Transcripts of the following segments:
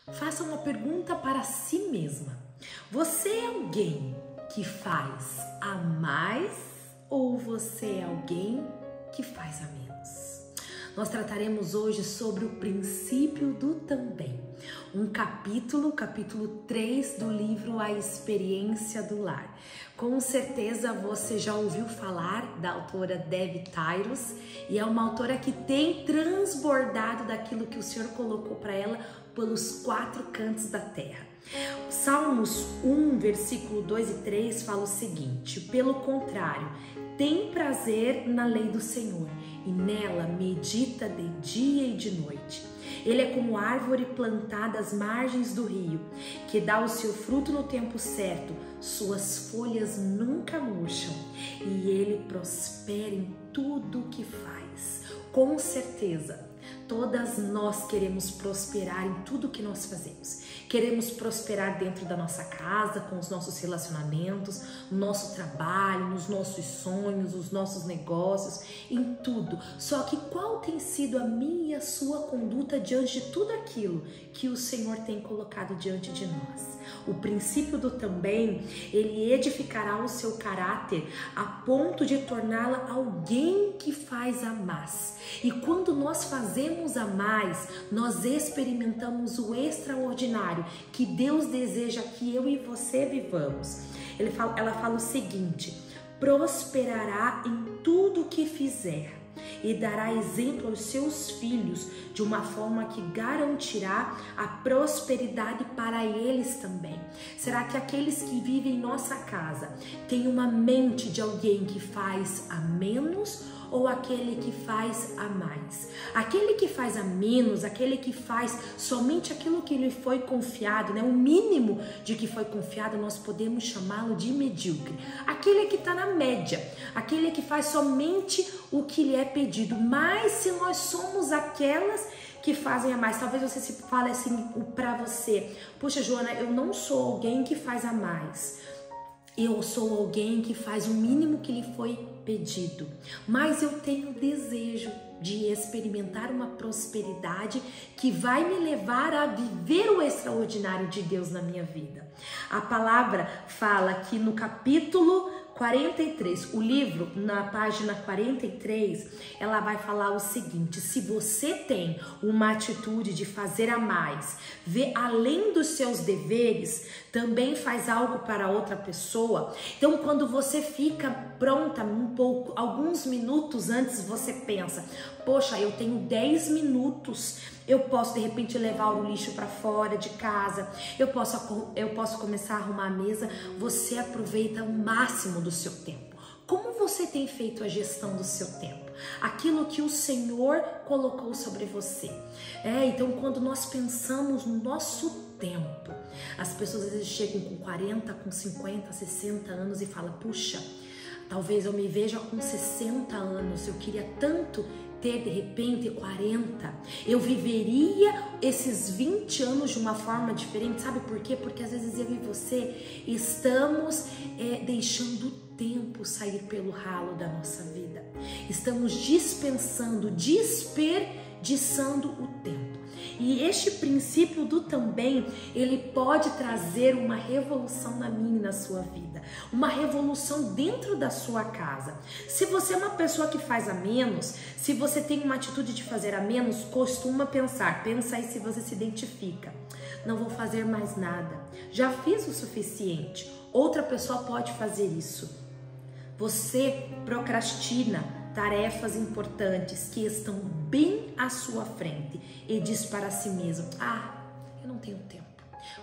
Faça uma pergunta para si mesma. Você é alguém que faz a mais ou você é alguém que faz a menos? Nós trataremos hoje sobre o princípio do também. Um capítulo 3 do livro A Experiência do Lar. Com certeza você já ouviu falar da autora Debbie Tyros e é uma autora que tem transbordado daquilo que o Senhor colocou para ela pelos 4 cantos da terra. Salmos 1, versículo 2 e 3 fala o seguinte: pelo contrário, tem prazer na lei do Senhor e nela medita de dia e de noite. Ele é como árvore plantada às margens do rio, que dá o seu fruto no tempo certo, suas folhas nunca murcham e ele prospera em tudo o que faz. Com certeza, todas nós queremos prosperar em tudo que nós fazemos. Queremos prosperar dentro da nossa casa, com os nossos relacionamentos, no nosso trabalho, nos nossos sonhos, nos nossos negócios, em tudo. Só que qual tem sido a minha e a sua conduta diante de tudo aquilo que o Senhor tem colocado diante de nós? O princípio do também, ele edificará o seu caráter a ponto de torná-la alguém que faz a mais. E quando nós fazemos a mais, nós experimentamos o extraordinário que Deus deseja que eu e você vivamos. Ela fala o seguinte: prosperará em tudo que fizer e dará exemplo aos seus filhos de uma forma que garantirá a prosperidade para eles também. Será que aqueles que vivem em nossa casa têm uma mente de alguém que faz a menos ou aquele que faz a mais? Aquele que faz a menos, aquele que faz somente aquilo que lhe foi confiado, né? O mínimo de que foi confiado, nós podemos chamá-lo de medíocre. Aquele que está na média, aquele que faz somente o que lhe é pedido. Mas se nós somos aquelas que fazem a mais, talvez você se fale assim para você: poxa, Joana, eu não sou alguém que faz a mais. Eu sou alguém que faz o mínimo que lhe foi pedido, mas eu tenho desejo de experimentar uma prosperidade que vai me levar a viver o extraordinário de Deus na minha vida. A palavra fala que no capítulo 43, o livro, na página 43, ela vai falar o seguinte: se você tem uma atitude de fazer a mais, ver além dos seus deveres, também faz algo para outra pessoa. Então, quando você fica pronta alguns minutos antes, você pensa: poxa, eu tenho 10 minutos, eu posso de repente levar o lixo para fora de casa, eu posso começar a arrumar a mesa. Você aproveita o máximo do seu tempo. Como você tem feito a gestão do seu tempo? Aquilo que o Senhor colocou sobre você. Então, quando nós pensamos no nosso tempo, as pessoas às vezes chegam com 40, com 50, 60 anos e falam: puxa, talvez eu me veja com 60 anos, eu queria tanto ter de repente 40, eu viveria esses 20 anos de uma forma diferente. Sabe por quê? Porque às vezes eu e você estamos deixando o tempo sair pelo ralo da nossa vida, estamos desperdiçando o tempo. E este princípio do também, ele pode trazer uma revolução na minha e na sua vida, uma revolução dentro da sua casa. Se você é uma pessoa que faz a menos, se você tem uma atitude de fazer a menos, pensa aí se você se identifica: não vou fazer mais nada, já fiz o suficiente, outra pessoa pode fazer isso. Você procrastina tarefas importantes que estão bem à sua frente e diz para si mesmo: eu não tenho tempo.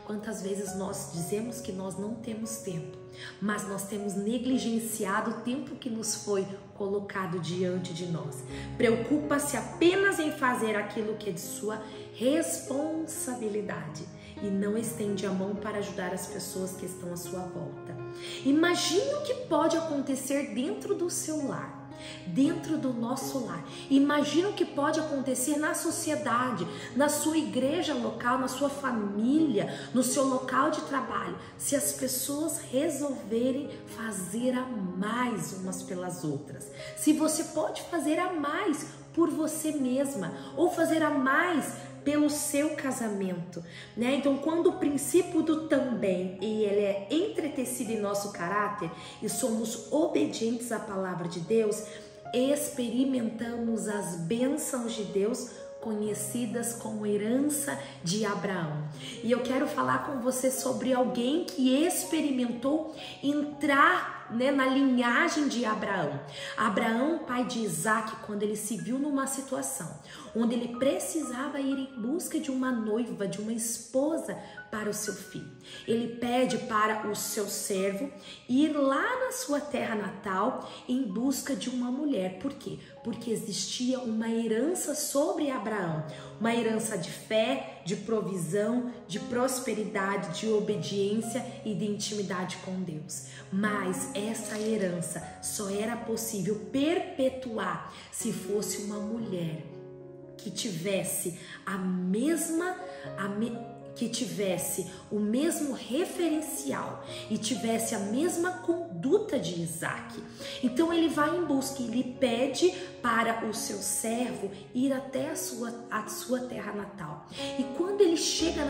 Quantas vezes nós dizemos que nós não temos tempo, mas nós temos negligenciado o tempo que nos foi colocado diante de nós. Preocupa-se apenas em fazer aquilo que é de sua responsabilidade e não estende a mão para ajudar as pessoas que estão à sua volta. Imagine o que pode acontecer dentro do seu lar, dentro do nosso lar. Imagina o que pode acontecer na sociedade, na sua igreja local, na sua família, no seu local de trabalho, se as pessoas resolverem fazer a mais umas pelas outras. Se você pode fazer a mais por você mesma ou fazer a mais pelo seu casamento, né? Então, quando o princípio do também e ele é entretecido em nosso caráter e somos obedientes à palavra de Deus, experimentamos as bênçãos de Deus conhecidas como herança de Abraão. E eu quero falar com você sobre alguém que experimentou entrar, né, na linhagem de Abraão. Abraão, pai de Isaac, quando ele se viu numa situação onde ele precisava ir em busca de uma noiva, de uma esposa para o seu filho, ele pede para o seu servo ir lá na sua terra natal em busca de uma mulher. Por quê? Porque existia uma herança sobre Abraão, uma herança de fé, de provisão, de prosperidade, de obediência e de intimidade com Deus. Mas essa herança só era possível perpetuar se fosse uma mulher que tivesse que tivesse o mesmo referencial e tivesse a mesma conduta de Isaac. Então ele vai em busca, ele pede para o seu servo ir até a sua terra natal. E quando ele chega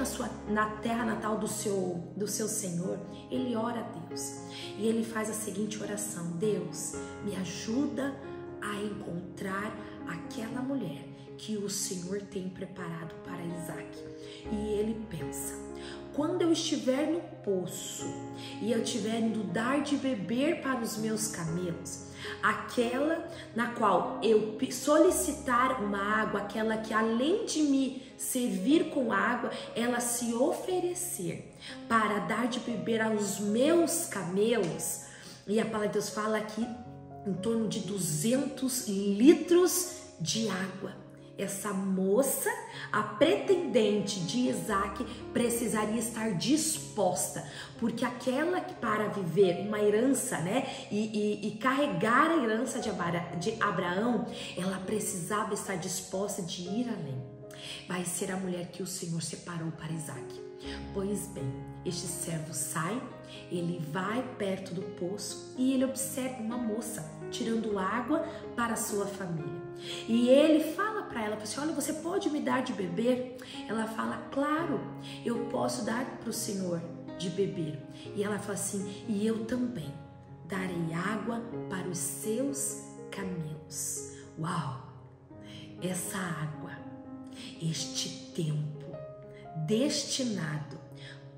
na terra natal do seu Senhor, ele ora a Deus. E ele faz a seguinte oração: Deus, me ajuda a encontrar aquela mulher que o Senhor tem preparado para Isaac. E ele pensa: quando eu estiver no poço e eu tiver indo dar de beber para os meus camelos, aquela na qual eu solicitar uma água, aquela que além de me servir com água, ela se oferecer para dar de beber aos meus camelos, e a palavra de Deus fala aqui em torno de 200 litros de água. Essa moça, a pretendente de Isaac, precisaria estar disposta, porque aquela que para viver uma herança, né, e carregar a herança de Abraão, ela precisava estar disposta de ir além. Vai ser a mulher que o Senhor separou para Isaac. Pois bem, este servo sai, ele vai perto do poço e ele observa uma moça tirando água para a sua família. E ele fala para ela, assim: olha, você pode me dar de beber? Ela fala: claro, eu posso dar para o Senhor de beber. E ela fala assim: e eu também darei água para os seus camelos. Uau! Essa água, este tempo destinado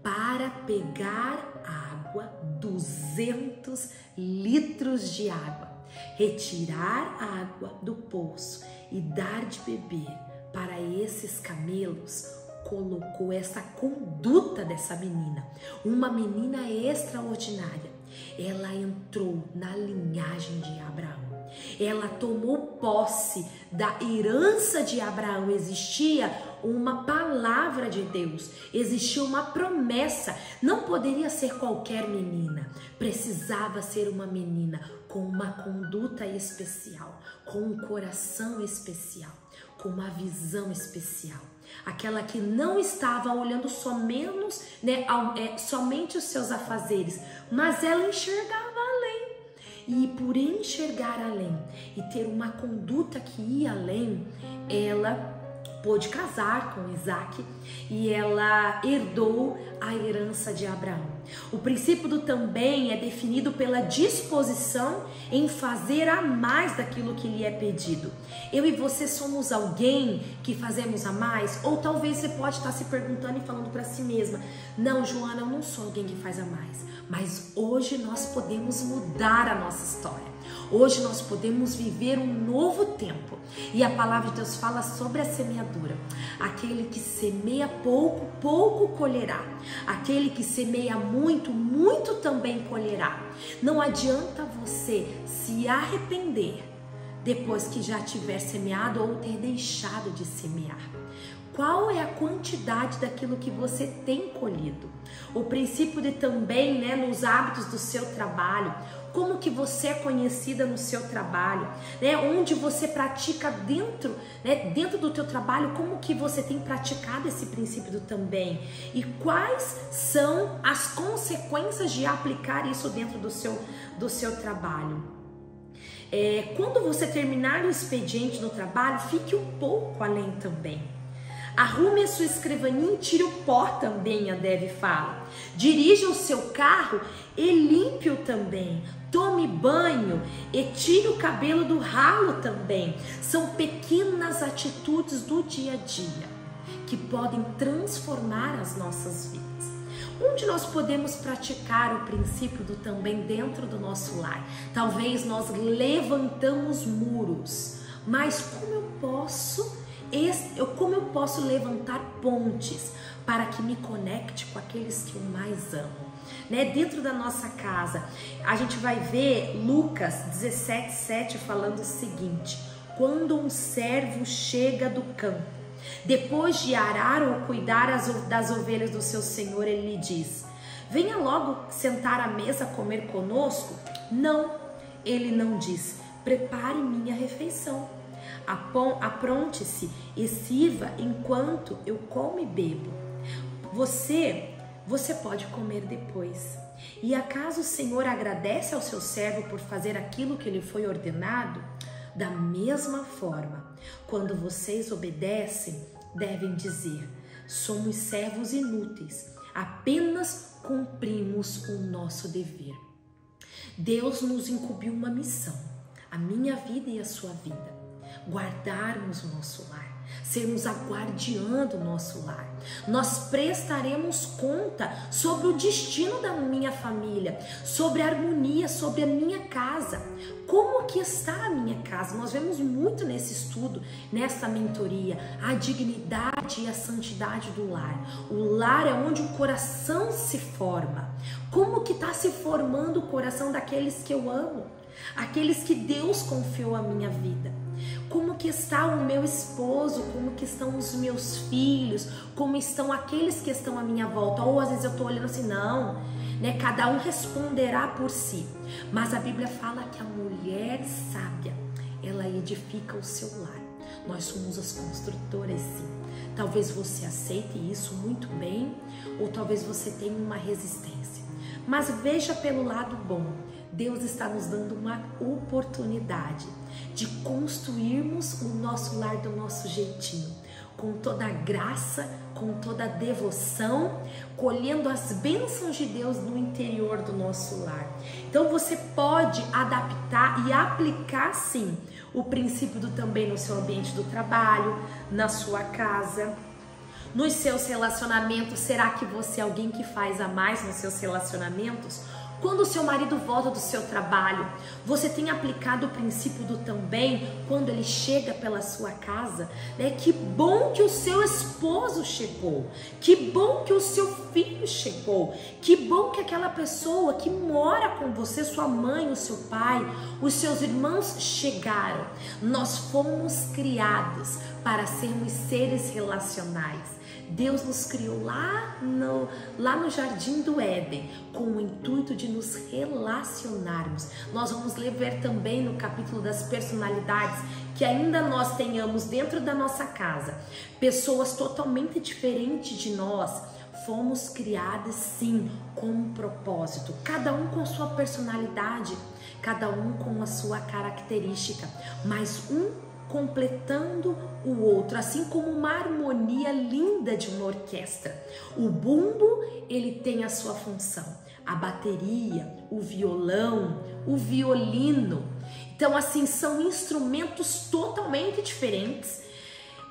para pegar água, 200 litros de água, retirar a água do poço e dar de beber para esses camelos, colocou essa conduta dessa menina, uma menina extraordinária. Ela entrou na linhagem de Abraão. Ela tomou posse da herança de Abraão. Existia uma palavra de Deus, existia uma promessa. Não poderia ser qualquer menina, precisava ser uma menina com uma conduta especial, com um coração especial, com uma visão especial. Aquela que não estava olhando somente os seus afazeres, mas ela enxergava além. E por enxergar além e ter uma conduta que ia além, ela pôde casar com Isaac e ela herdou a herança de Abraão. O princípio do também é definido pela disposição em fazer a mais daquilo que lhe é pedido. Eu e você somos alguém que fazemos a mais? Ou talvez você pode estar se perguntando e falando para si mesma: não, Joana, eu não sou alguém que faz a mais. Mas hoje nós podemos mudar a nossa história. Hoje nós podemos viver um novo tempo. E a palavra de Deus fala sobre a semeadura. Aquele que semeia pouco, pouco colherá. Aquele que semeia muito, muito também colherá. Não adianta você se arrepender depois que já tiver semeado ou ter deixado de semear. Qual é a quantidade daquilo que você tem colhido? O princípio de também, nos hábitos do seu trabalho. Como que você é conhecida no seu trabalho, onde você pratica dentro do teu trabalho, como que você tem praticado esse princípio do também e quais são as consequências de aplicar isso dentro do seu trabalho. Quando você terminar o expediente no trabalho, fique um pouco além também. Arrume a sua escrivaninha e tire o pó também, a Dev fala. Dirija o seu carro e limpe-o também. Tome banho e tire o cabelo do ralo também. São pequenas atitudes do dia a dia que podem transformar as nossas vidas. Onde nós podemos praticar o princípio do também dentro do nosso lar? Talvez nós levantamos muros, mas como eu posso levantar pontes para que me conecte com aqueles que eu mais amo? Dentro da nossa casa, a gente vai ver Lucas 17:7 falando o seguinte: quando um servo chega do campo, depois de arar ou cuidar das ovelhas do seu senhor, ele lhe diz: venha logo sentar à mesa comer conosco? Não, ele não diz: prepare minha refeição. Apronte-se e sirva enquanto eu como e bebo. Você pode comer depois. E acaso o Senhor agradece ao seu servo por fazer aquilo que lhe foi ordenado? Da mesma forma, quando vocês obedecem, devem dizer: somos servos inúteis, apenas cumprimos o nosso dever. Deus nos incumbiu uma missão, a minha vida e a sua vida: guardarmos o nosso lar, sermos a guardiã do nosso lar. Nós prestaremos conta sobre o destino da minha família, sobre a harmonia, sobre a minha casa. Como que está a minha casa? Nós vemos muito nesse estudo, nessa mentoria, a dignidade e a santidade do lar. O lar é onde o coração se forma. Como que está se formando o coração daqueles que eu amo? Aqueles que Deus confiou a minha vida. Como que está o meu esposo, como que estão os meus filhos, como estão aqueles que estão à minha volta. Ou às vezes eu estou olhando assim, não, cada um responderá por si. Mas a Bíblia fala que a mulher sábia, ela edifica o seu lar. Nós somos as construtoras, sim. Talvez você aceite isso muito bem, ou talvez você tenha uma resistência. Mas veja pelo lado bom. Deus está nos dando uma oportunidade de construirmos o nosso lar do nosso jeitinho, com toda a graça, com toda a devoção, colhendo as bênçãos de Deus no interior do nosso lar. Então você pode adaptar e aplicar sim o princípio do também no seu ambiente do trabalho, na sua casa, nos seus relacionamentos. Será que você é alguém que faz a mais nos seus relacionamentos? Quando o seu marido volta do seu trabalho, você tem aplicado o princípio do também quando ele chega pela sua casa? Que bom que o seu esposo chegou, que bom que o seu filho chegou, que bom que aquela pessoa que mora com você, sua mãe, o seu pai, os seus irmãos chegaram. Nós fomos criados para sermos seres relacionais. Deus nos criou lá no Jardim do Éden com o intuito de nos relacionarmos. Nós vamos ver também no capítulo das personalidades que ainda nós tenhamos dentro da nossa casa pessoas totalmente diferentes de nós. Fomos criadas sim com um propósito, cada um com sua personalidade, cada um com a sua característica, mas um completando o outro, assim como uma harmonia linda de uma orquestra. O bumbo, ele tem a sua função, a bateria, o violão, o violino. Então, assim, são instrumentos totalmente diferentes,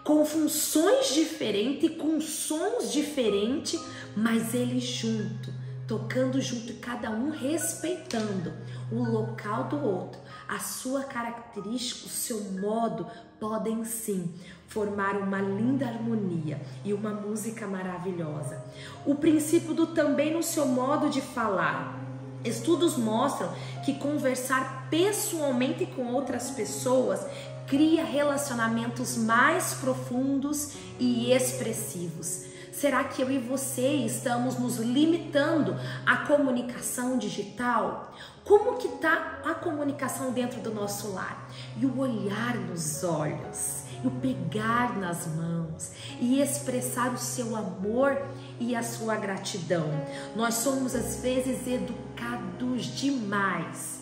com funções diferentes, com sons diferentes, mas eles juntos, tocando junto, cada um respeitando o local do outro. A sua característica, o seu modo, podem sim formar uma linda harmonia e uma música maravilhosa. O princípio do também no seu modo de falar. Estudos mostram que conversar pessoalmente com outras pessoas cria relacionamentos mais profundos e expressivos. Será que eu e você estamos nos limitando à comunicação digital? Como que está a comunicação dentro do nosso lar? E o olhar nos olhos, e o pegar nas mãos, e expressar o seu amor e a sua gratidão. Nós somos às vezes educados demais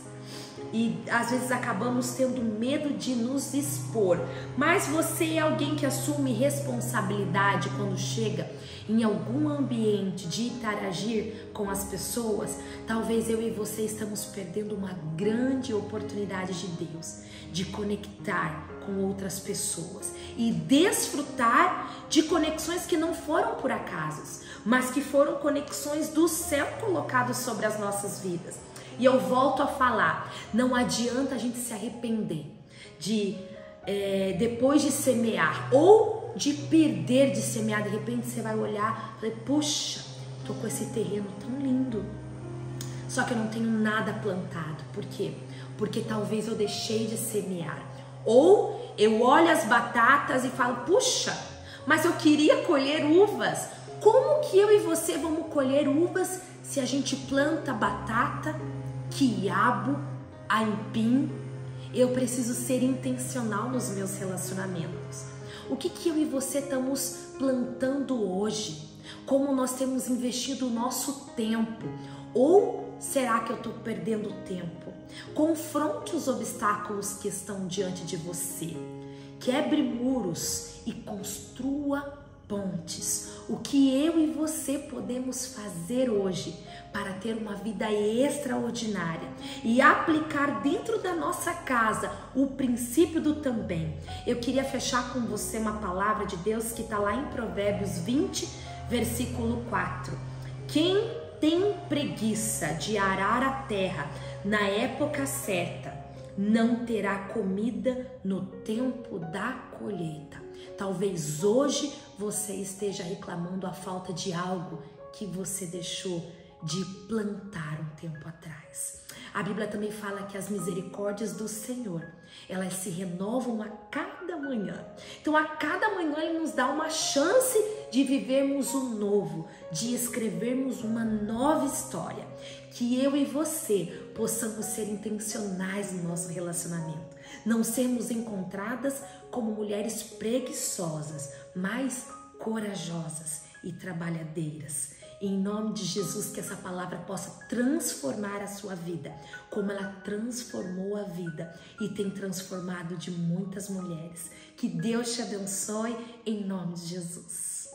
e às vezes acabamos tendo medo de nos expor. Mas você é alguém que assume responsabilidade quando chega em algum ambiente de interagir com as pessoas? Talvez eu e você estamos perdendo uma grande oportunidade de Deus de conectar com outras pessoas e desfrutar de conexões que não foram por acaso, mas que foram conexões do céu colocadas sobre as nossas vidas. E eu volto a falar, não adianta a gente se arrepender de depois de semear ou de perder de semear. De repente você vai olhar e falar, puxa, tô com esse terreno tão lindo, só que eu não tenho nada plantado. Por quê? Porque talvez eu deixei de semear. Ou eu olho as batatas e falo, puxa, mas eu queria colher uvas. Como que eu e você vamos colher uvas se a gente planta batata, quiabo, aipim? Eu preciso ser intencional nos meus relacionamentos. O que eu e você estamos plantando hoje? Como nós temos investido o nosso tempo? Ou será que eu estou perdendo tempo? Confronte os obstáculos que estão diante de você. Quebre muros e construa pontes. O que eu e você podemos fazer hoje para ter uma vida extraordinária e aplicar dentro da nossa casa o princípio do também. Eu queria fechar com você uma palavra de Deus que está lá em Provérbios 20, versículo 4. Quem tem preguiça de arar a terra na época certa, não terá comida no tempo da colheita. Talvez hoje você esteja reclamando a falta de algo que você deixou de plantar um tempo atrás. A Bíblia também fala que as misericórdias do Senhor, elas se renovam a cada manhã. Então a cada manhã Ele nos dá uma chance de vivermos o novo, de escrevermos uma nova história. Que eu e você possamos ser intencionais no nosso relacionamento. Não sermos encontradas como mulheres preguiçosas, mas corajosas e trabalhadeiras. Em nome de Jesus, que essa palavra possa transformar a sua vida, como ela transformou a vida e tem transformado de muitas mulheres. Que Deus te abençoe em nome de Jesus.